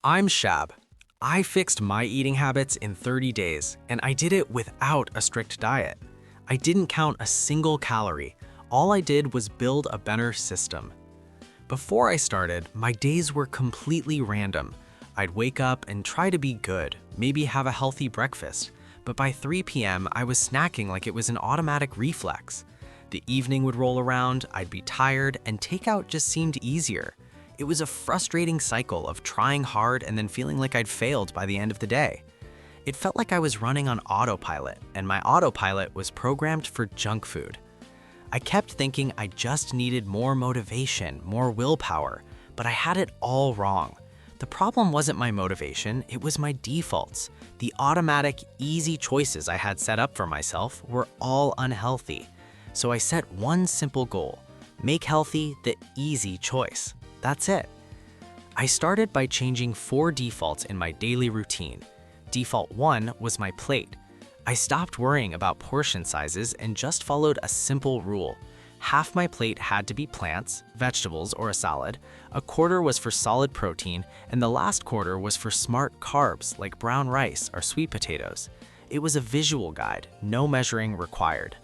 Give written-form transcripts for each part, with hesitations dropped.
I'm Shab. I fixed my eating habits in 30 days, and I did it without a strict diet. I didn't count a single calorie. All I did was build a better system. Before I started, my days were completely random. I'd wake up and try to be good, maybe have a healthy breakfast, but by 3 p.m. I was snacking like it was an automatic reflex. The evening would roll around, I'd be tired, and takeout just seemed easier. It was a frustrating cycle of trying hard and then feeling like I'd failed by the end of the day. It felt like I was running on autopilot, and my autopilot was programmed for junk food. I kept thinking I just needed more motivation, more willpower, but I had it all wrong. The problem wasn't my motivation, it was my defaults. The automatic, easy choices I had set up for myself were all unhealthy. So I set one simple goal: make healthy the easy choice. That's it. I started by changing 4 defaults in my daily routine. Default 1 was my plate. I stopped worrying about portion sizes and just followed a simple rule. Half my plate had to be plants, vegetables, or a salad, a quarter was for solid protein, and the last quarter was for smart carbs like brown rice or sweet potatoes. It was a visual guide, no measuring required.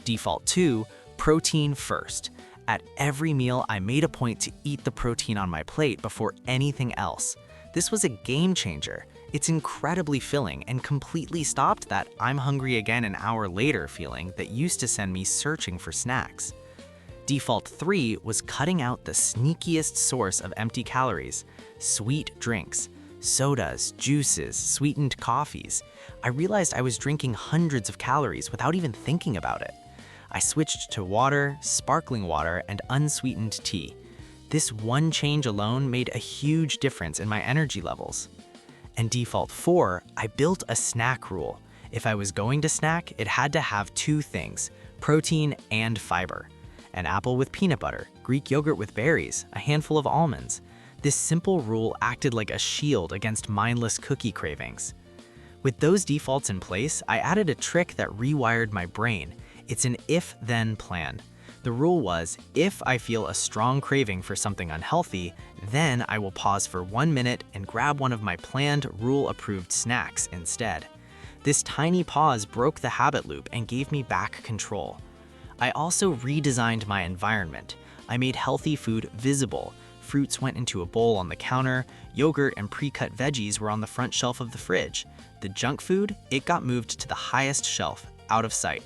Default 2, protein first. At every meal, I made a point to eat the protein on my plate before anything else. This was a game changer. It's incredibly filling and completely stopped that "I'm hungry again an hour later" feeling that used to send me searching for snacks. Default 3 was cutting out the sneakiest source of empty calories: sweet drinks. Sodas, juices, sweetened coffees. I realized I was drinking hundreds of calories without even thinking about it. I switched to water, sparkling water, and unsweetened tea. This one change alone made a huge difference in my energy levels. And default 4, I built a snack rule. If I was going to snack, it had to have 2 things: protein and fiber. An apple with peanut butter, Greek yogurt with berries, a handful of almonds. This simple rule acted like a shield against mindless cookie cravings. With those defaults in place, I added a trick that rewired my brain. It's an if-then plan. The rule was, if I feel a strong craving for something unhealthy, then I will pause for 1 minute and grab one of my planned, rule-approved snacks instead. This tiny pause broke the habit loop and gave me back control. I also redesigned my environment. I made healthy food visible. Fruits went into a bowl on the counter, yogurt and pre-cut veggies were on the front shelf of the fridge. The junk food, it got moved to the highest shelf, out of sight.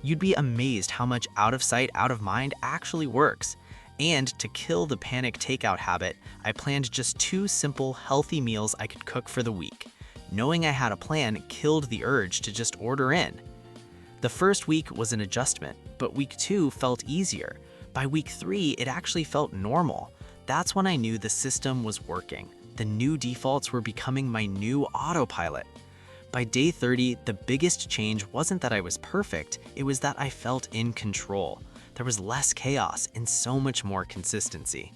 You'd be amazed how much out of sight, out of mind actually works. And to kill the panic takeout habit, I planned just 2 simple, healthy meals I could cook for the week. Knowing I had a plan killed the urge to just order in. The first week was an adjustment, but week 2 felt easier. By week 3, it actually felt normal. That's when I knew the system was working. The new defaults were becoming my new autopilot. By day 30, the biggest change wasn't that I was perfect, it was that I felt in control. There was less chaos and so much more consistency.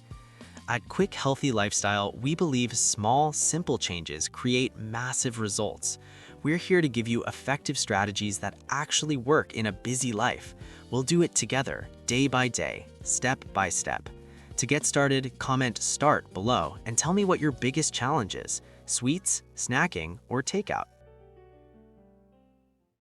At Quick Healthy Lifestyle, we believe small, simple changes create massive results. We're here to give you effective strategies that actually work in a busy life. We'll do it together, day by day, step by step. To get started, comment START below and tell me what your biggest challenge is: sweets, snacking, or takeout.